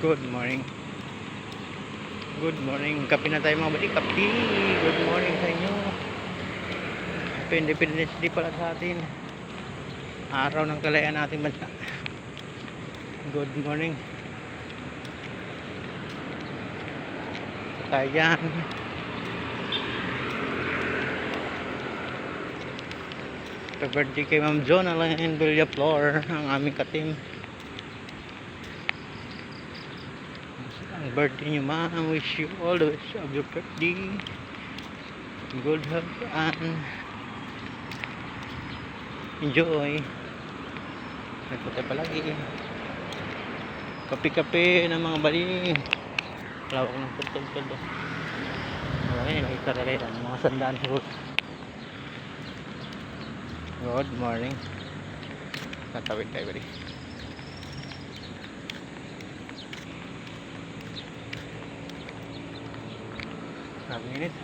Good morning. Good morning. Kape na tayo mga buddy. Kape. Good morning sa inyo. Happy Independence Day pala sa atin. Araw ng kalayaan natin bansa. Good morning. Tayo dyan. Happy birthday kay Ma'am Jonalyn Villaflor, ang aming katim. Ang birthday niyo ma'am, wish you all the best of your birthday, good health and enjoy. Nagpunta palagi kape-kape ng mga bali, lawak ng puntol-puntol. Ngayon nakita talaga yan, mga sandaan siguro. Good morning. Tatawid tayo bali. Minutes.